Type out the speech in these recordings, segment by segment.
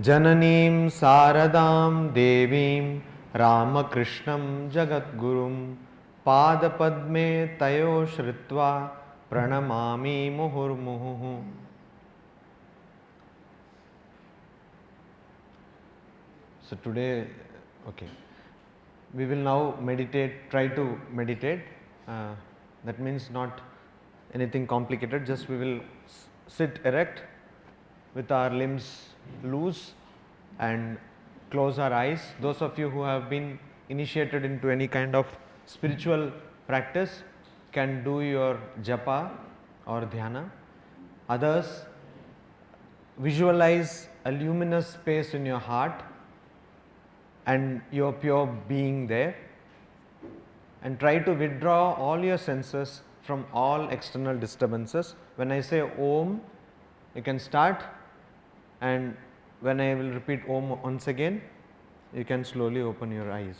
Jananim Saradam Devim Ramakrishnam Jagadgurum Padapadme Tayo Shritva Pranamami Muhurmuhu. So today, okay, we will now meditate, try to meditate. That means not anything complicated, just we will sit erect with our limbs loose and close our eyes. Those of you who have been initiated into any kind of spiritual practice can do your japa or dhyana. Others, visualize a luminous space in your heart and your pure being there, and try to withdraw all your senses from all external disturbances. When I say Om, you can start, and when I will repeat Om once again, you can slowly open your eyes.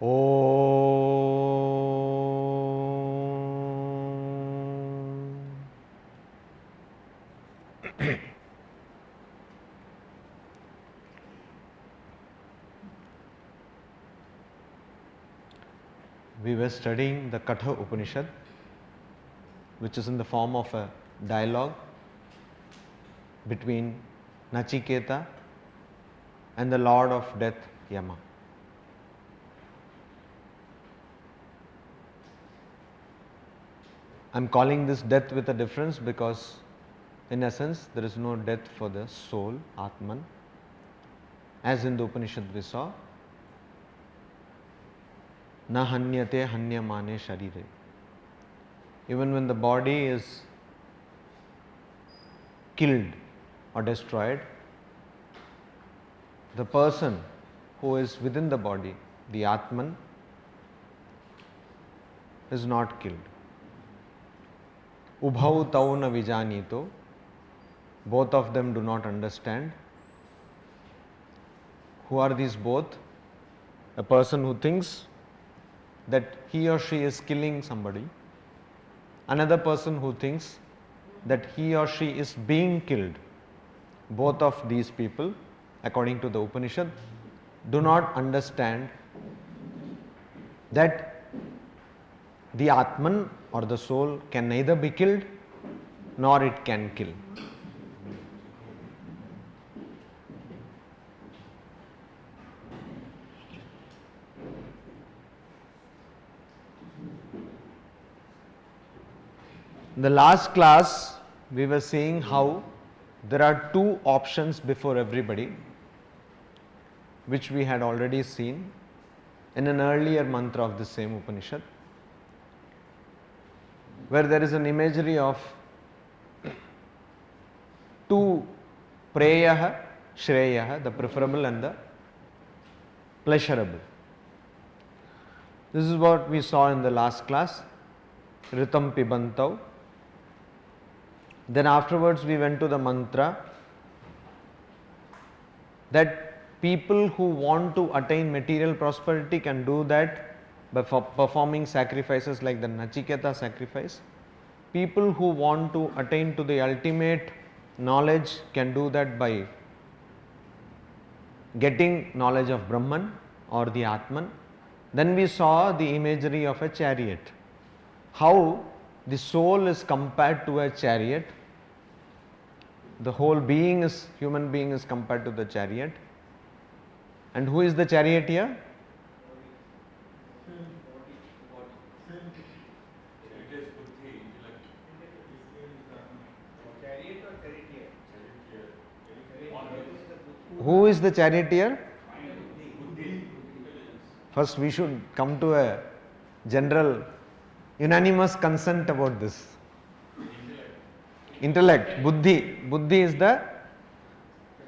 We were studying the Katha Upanishad, which is in the form of a dialogue between Nachiketa and the Lord of Death, Yama. I am calling this death with a difference because in essence there is no death for the soul, Atman. As in the Upanishad we saw, na hanyate hanyamane sharire. Even when the body is killed or destroyed, the person who is within the body, the Atman, is not killed. Ubhau tau na vijanito, both of them do not understand. Who are these both? A person who thinks that he or she is killing somebody, another person who thinks that he or she is being killed. Both of these people, according to the Upanishad, do not understand that the Atman or the soul can neither be killed nor it can kill. In the last class, we were seeing how there are two options before everybody, which we had already seen in an earlier mantra of the same Upanishad, where there is an imagery of two preyah, shreyah, the preferable and the pleasurable. This is what we saw in the last class, ritam pibantau. Then afterwards we went to the mantra that people who want to attain material prosperity can do that by performing sacrifices like the Nachiketa sacrifice. People who want to attain to the ultimate knowledge can do that by getting knowledge of Brahman or the Atman. Then we saw the imagery of a chariot, how the soul is compared to a chariot, the whole being is, human being is compared to the chariot. And who is the charioteer? Who is the charioteer? First we should come to a general unanimous consent about this. Intellect, buddhi. Buddhi is the,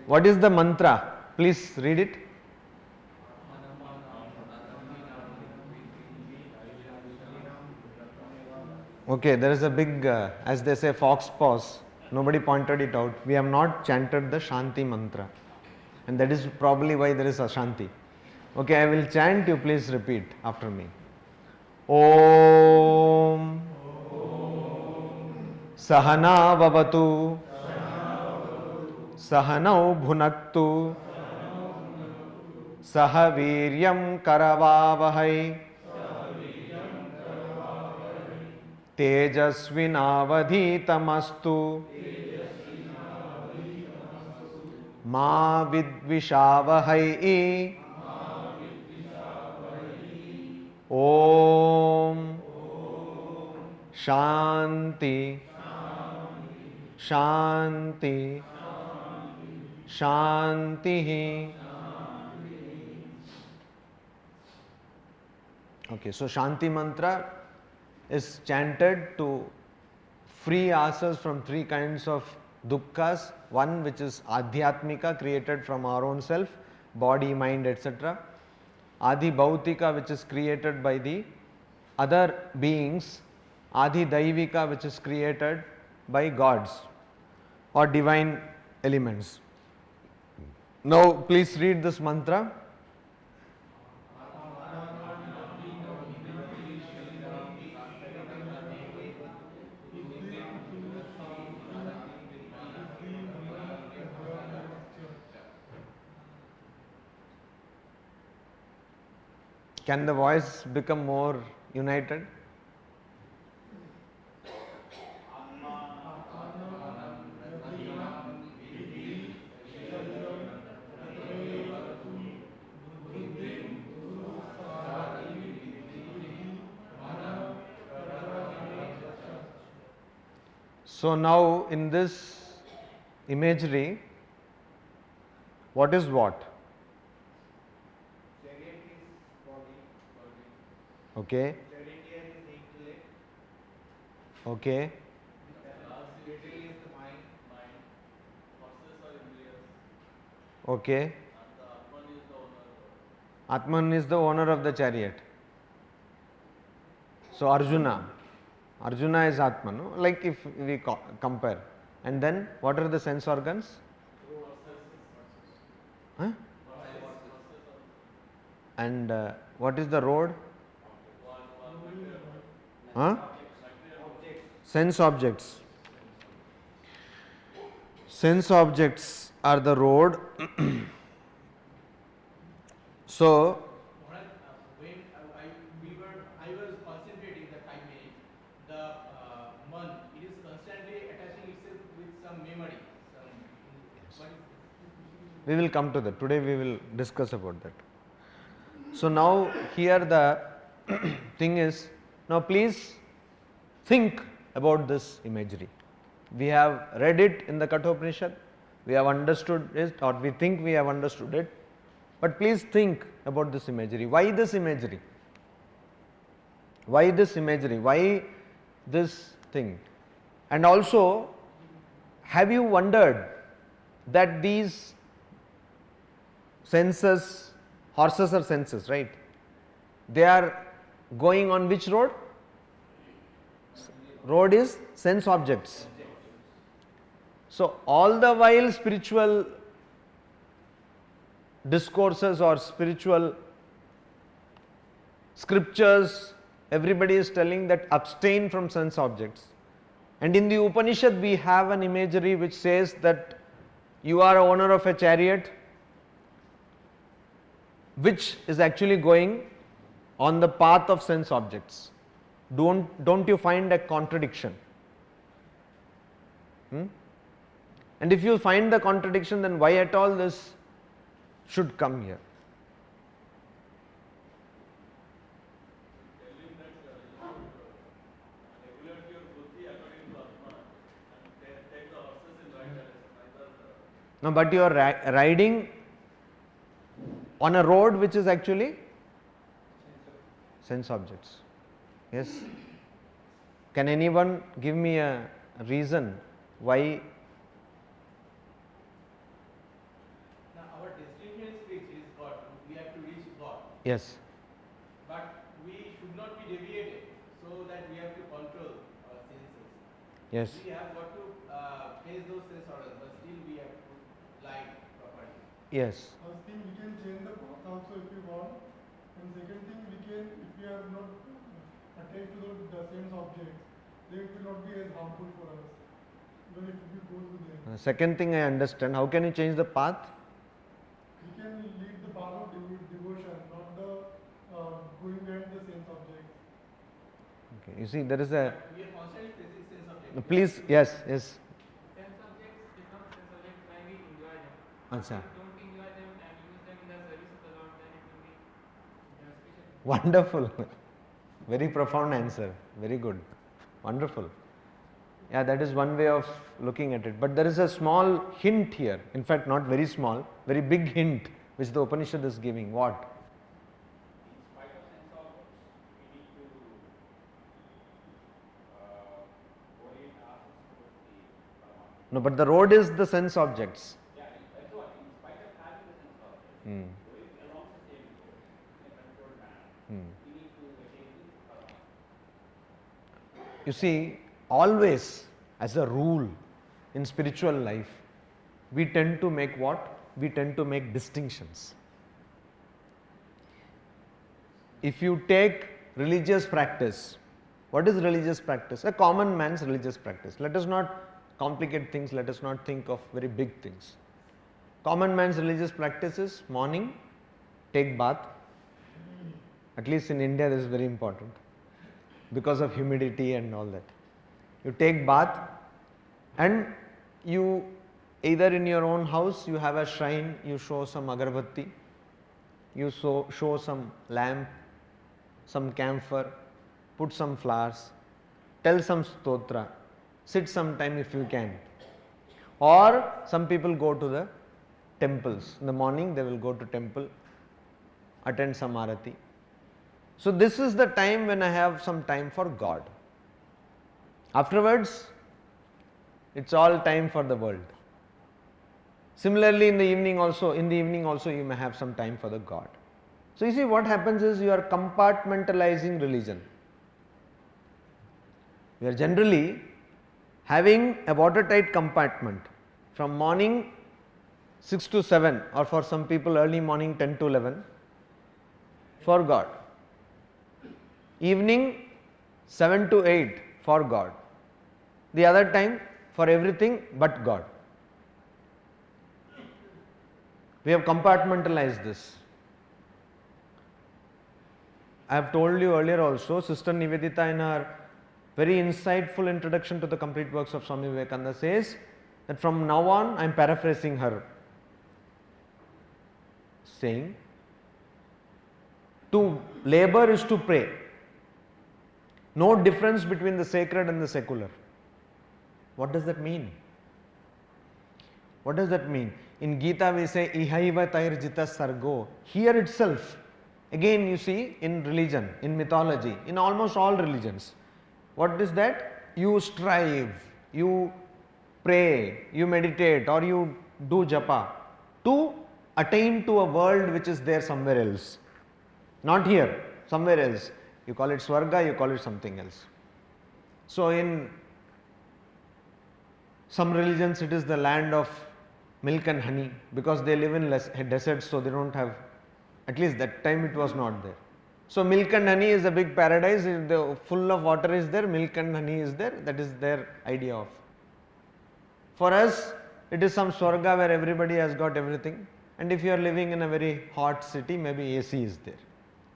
what is the mantra? Please read it. Okay, there is a big, as they say, fox pause. Nobody pointed it out. We have not chanted the Shanti mantra. And that is probably why there is a Shanti. Okay, I will chant, you please repeat after me. Om Sahana Vavatu Sahanau Bhunaktu Sahaviryam Karavavahai Tejasvinavadhitamastu Ma Vidvishavahai Om Shanti Shanti Shanti. Okay, so Shanti mantra is chanted to free ourselves from three kinds of dukkha. One which is adhyatmika, created from our own self, body, mind, etc. Adi bhautika, which is created by the other beings. Adi daivika, which is created by gods or divine elements. Now please read this mantra. Can the voice become more united? So now in this imagery, what is what? Chariot is body. Okay. Charioteer is intellect. Okay. Battery is the mind. Horses are indriyas, Okay. and the Atman is the owner. Atman is the owner of the chariot. So Arjuna is Atman, no? Like if we compare. And then what are the sense organs? Huh? And what is the road? Huh? Sense objects. Sense objects are the road. So When I was concentrating the 5 minutes, the man, it is constantly attaching itself with some memory. we will come to that. Today we will discuss about that. So now here the thing is, now please think about this imagery. We have read it in the Katha Upanishad, we have understood it, or we think we have understood it, but please think about this imagery. Why this imagery? Why this imagery? Why this thing? And also, have you wondered that these senses, horses are senses, right? They are going on which road? Road is sense objects. So all the while spiritual discourses or spiritual scriptures, everybody is telling that abstain from sense objects. And in the Upanishad we have an imagery which says that you are owner of a chariot which is actually going on the path of sense objects. Don't you find a contradiction? And if you find the contradiction, then why at all this should come here? Telling that you should regulate your buddhi according to Atman and take the horses in right direction. No, but you are riding on a road which is actually sense objects. Yes. Can anyone give me a reason why? Now our destination is fixed, is God. We have to reach God. Yes. But we should not be deviated so that we have to control our senses. Yes. We have got to face those sense organs, but still we have to lie properly. Yes. First thing, we can change the path also if you want. And second thing, we can, if we are not attached to the sense objects, they will not be as harmful for us. Even if we go to them. Second thing I understand. How can you change the path? We can lead the path of devotion, not the going behind the sense objects. Okay. You see, there is a. We are constantly facing sense objects. Please, yes, yes. Sense objects become sense objects when we enjoy them. Achha. If we don't enjoy them and use them in the service of the Lord, then it will be auspicious. Wonderful. Very profound answer. Very good. Wonderful. Yeah, that is one way of looking at it. But there is a small hint here. In fact, not very small, very big hint which the Upanishad is giving. What? In spite of sense organs, we need to orient ourselves towards the Paramatma. No, but the road is the sense objects. Yeah, that's what. In spite of having the sense organs, Hmm. going along the same road in a controlled manner, Hmm. we need to attain the Paramatma. You see, always as a rule in spiritual life, we tend to make what? We tend to make distinctions. If you take religious practice, what is religious practice? A common man's religious practice. Let us not complicate things, let us not think of very big things. Common man's religious practice is morning, take bath, At least in India this is very important because of humidity and all that. You take bath and you either in your own house you have a shrine, you show some agarbatti, you show some lamp, some camphor, put some flowers, tell some stotra, sit some time if you can. Or some people go to the temples. In the morning they will go to temple, attend some arati. So this is the time when I have some time for God. Afterwards, it's all time for the world. Similarly, in the evening also you may have some time for the God. So you see, what happens is you are compartmentalizing religion. We are generally having a watertight compartment from morning 6 to 7, or for some people early morning 10 to 11 for God. Evening 7 to 8 for God. The other time for everything but God. We have compartmentalized this. I have told you earlier also, Sister Nivedita in her very insightful introduction to the complete works of Swami Vivekananda says that from now on, I am paraphrasing her saying, to labor is to pray. No difference between the sacred and the secular. What does that mean? What does that mean? In Gita we say, Ihaiva tairjita sargo. Here itself, again you see, in religion, in mythology, in almost all religions, what is that? You strive, you pray, you meditate, or you do japa to attain to a world which is there somewhere else. Not here, somewhere else. You call it Swarga, you call it something else. So in some religions it is the land of milk and honey, because they live in deserts, so they don't have, at least that time it was not there. So milk and honey is a big paradise, full of water is there, milk and honey is there, that is their idea of. For us, it is some Swarga where everybody has got everything, and if you are living in a very hot city, maybe AC is there.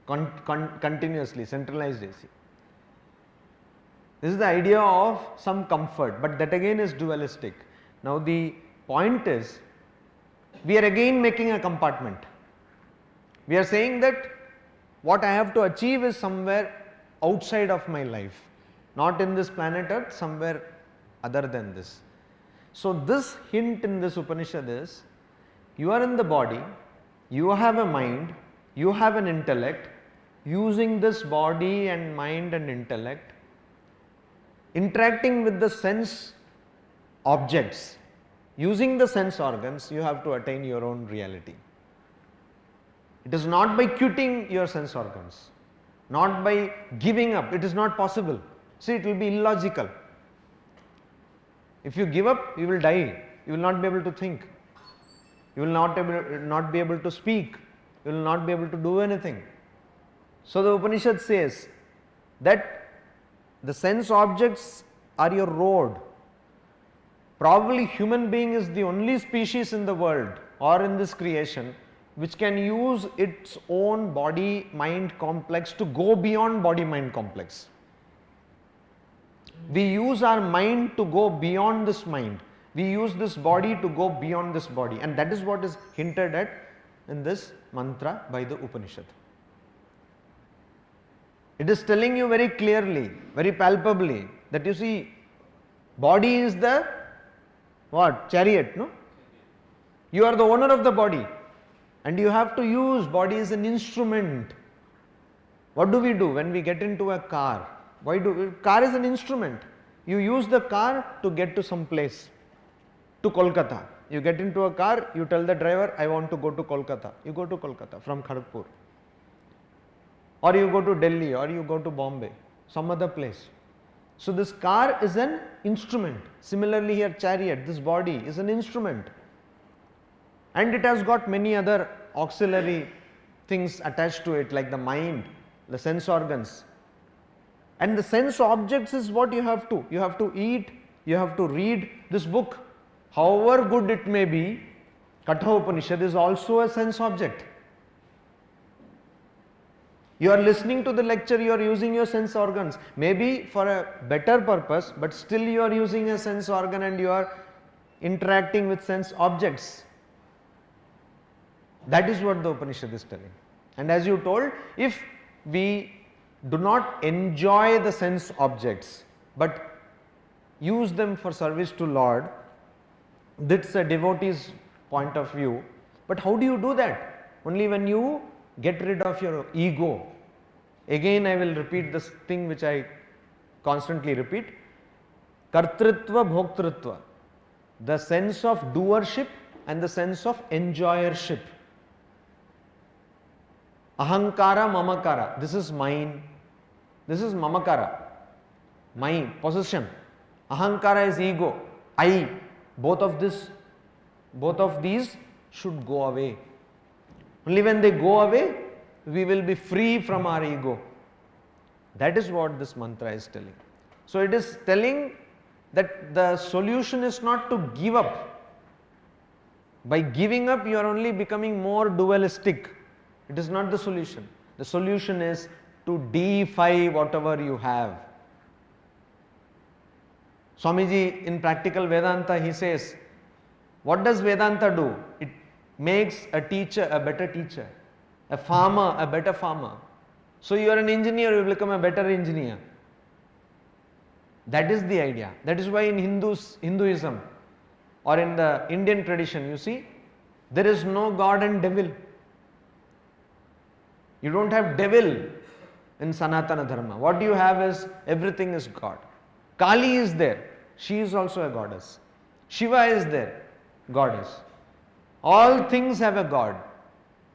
Continuously centralized AC. This is the idea of some comfort, but that again is dualistic. Now the point is, we are again making a compartment. We are saying that what I have to achieve is somewhere outside of my life, not in this planet Earth, somewhere other than this. So this hint in this Upanishad is, you are in the body, you have a mind, you have an intellect. Using this body and mind and intellect, interacting with the sense objects, using the sense organs, you have to attain your own reality. It is not by quitting your sense organs, not by giving up, it is not possible. See, it will be illogical. If you give up, you will die, you will not be able to think, you will not be able to speak, you will not be able to do anything. So the Upanishad says that the sense objects are your road. Probably human being is the only species in the world or in this creation which can use its own body-mind complex to go beyond body-mind complex. We use our mind to go beyond this mind. We use this body to go beyond this body, and that is what is hinted at in this mantra by the Upanishad. It is telling you very clearly, very palpably, that you see, body is the what? Chariot, no? You are the owner of the body, and you have to use body as an instrument. What do we do when we get into a car? Car is an instrument. You use the car to get to some place, to Kolkata. You get into a car, you tell the driver, I want to go to Kolkata. You go to Kolkata from Kharagpur. Or you go to Delhi, or you go to Bombay, some other place. So this car is an instrument. Similarly here, chariot, this body is an instrument. And it has got many other auxiliary things attached to it, like the mind, the sense organs. And the sense objects is what you have to. You have to eat, you have to read this book. However good it may be, Katha Upanishad is also a sense object. You are listening to the lecture, you are using your sense organs, maybe for a better purpose, but still you are using a sense organ and you are interacting with sense objects. That is what the Upanishad is telling. And as you told, if we do not enjoy the sense objects, but use them for service to Lord, that's a devotee's point of view. But how do you do that? Only when you get rid of your ego. Again I will repeat this thing which I constantly repeat. Kartritva bhoktritva. The sense of doership and the sense of enjoyership. Ahankara, mamakara. This is mine. This is mamakara. My possession. Ahankara is ego. I. Both of these should go away. Only when they go away, we will be free from our ego. That is what this mantra is telling. So it is telling that the solution is not to give up. By giving up, you are only becoming more dualistic. It is not the solution. The solution is to deify whatever you have. Swamiji in Practical Vedanta, he says, what does Vedanta do? It makes a teacher a better teacher, a farmer a better farmer. So you are an engineer, you will become a better engineer. That is the idea. That is why in Hinduism or in the Indian tradition, you see, there is no God and devil. You don't have devil in Sanatana Dharma. What you have is everything is God. Kali is there. She is also a goddess. Shiva is there. Goddess. All things have a God.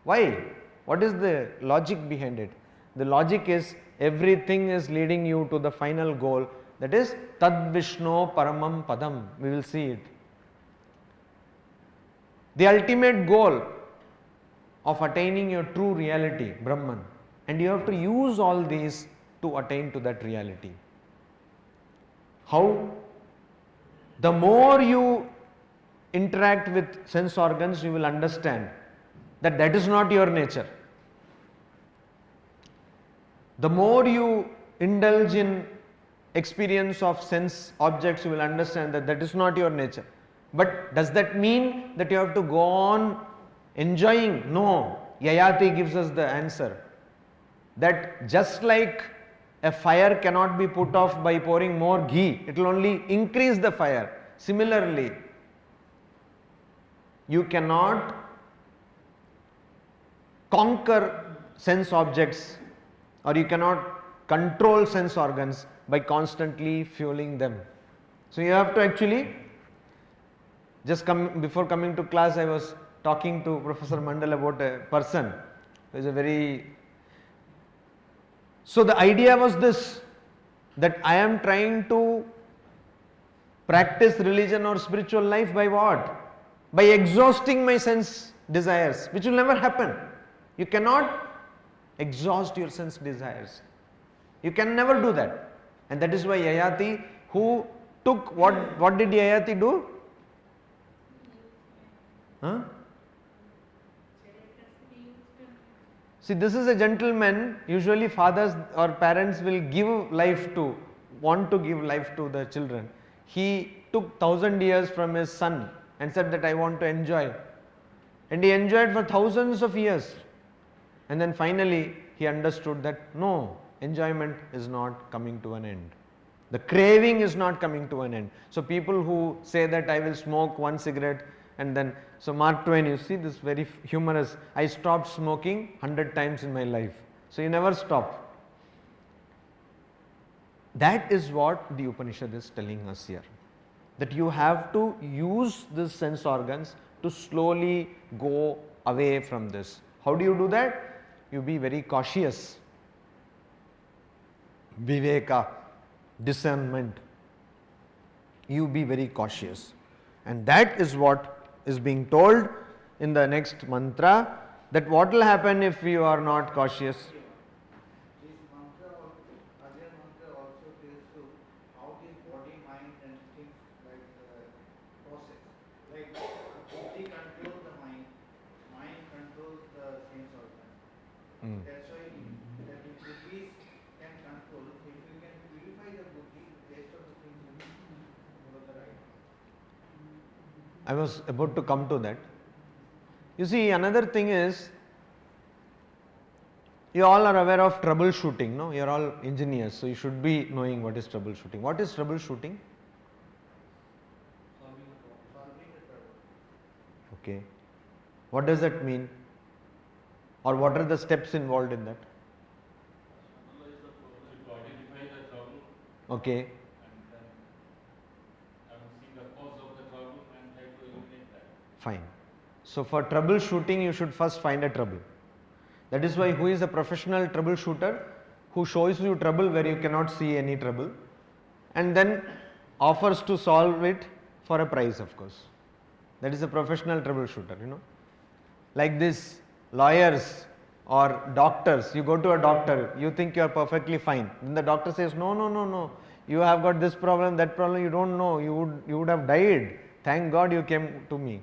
Why? What is the logic behind it? The logic is everything is leading you to the final goal, that is Tad Vishno Paramam Padam. We will see it. The ultimate goal of attaining your true reality, Brahman, and you have to use all these to attain to that reality. How? The more you interact with sense organs, you will understand that that is not your nature. The more you indulge in experience of sense objects, you will understand that that is not your nature. But does that mean that you have to go on enjoying? No. Yayati gives us the answer. That just like a fire cannot be put off by pouring more ghee, it will only increase the fire. Similarly, you cannot conquer sense objects or you cannot control sense organs by constantly fueling them. So you have to actually, before coming to class, I was talking to Professor Mandal about a person who is a very. So the idea was this, that I am trying to practice religion or spiritual life by what? By exhausting my sense desires, which will never happen. You cannot exhaust your sense desires. You can never do that. And that is why Yayati, who took what did Yayati do? Huh? See, this is a gentleman. Usually fathers or parents will want to give life to the children. He took 1,000 years from his son and said that I want to enjoy. And he enjoyed for thousands of years. And then finally he understood that no, enjoyment is not coming to an end. The craving is not coming to an end. So people who say that I will smoke one cigarette and then, so Mark Twain, you see this very humorous, I stopped smoking 100 times in my life. So you never stop. That is what the Upanishad is telling us here. That you have to use these sense organs to slowly go away from this. How do you do that? You be very cautious. Viveka, discernment. You be very cautious. And that is what is being told in the next mantra, that what will happen if you are not cautious. This mantra, earlier mantra also tells you how this body, mind and things like process. Like body controls the mind controls the sense organ. That's why that I was about to come to that. You see, another thing is, you all are aware of troubleshooting, no? You are all engineers, so you should be knowing what is troubleshooting. What is troubleshooting? Solving the trouble. Okay. What does that mean? Or what are the steps involved in that? Analyze the problem, to identify the trouble, Okay. and then see the cause of the trouble and try to eliminate that. Fine. So for troubleshooting, you should first find a trouble. That is why who is a professional troubleshooter? Who shows you trouble where you cannot see any trouble and then offers to solve it for a price, of course. That is a professional troubleshooter, you know. Like this, lawyers or doctors, you go to a doctor, you think you are perfectly fine. Then the doctor says, no, no, no, no, you have got this problem, that problem, you don't know, you would have died. Thank God you came to me.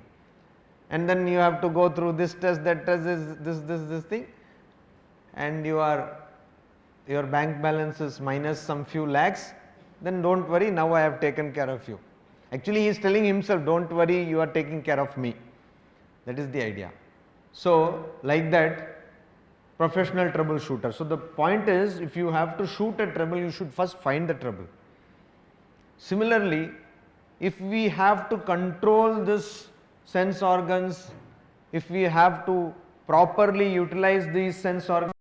And then you have to go through this test, that test, this thing, and your bank balance is minus some few lakhs, then don't worry, now I have taken care of you. Actually, he is telling himself, don't worry, you are taking care of me. That is the idea. So, like that, professional troubleshooter. So, the point is, if you have to shoot a trouble, you should first find the trouble. Similarly, if we have to control this sense organs, if we have to properly utilize these sense organs,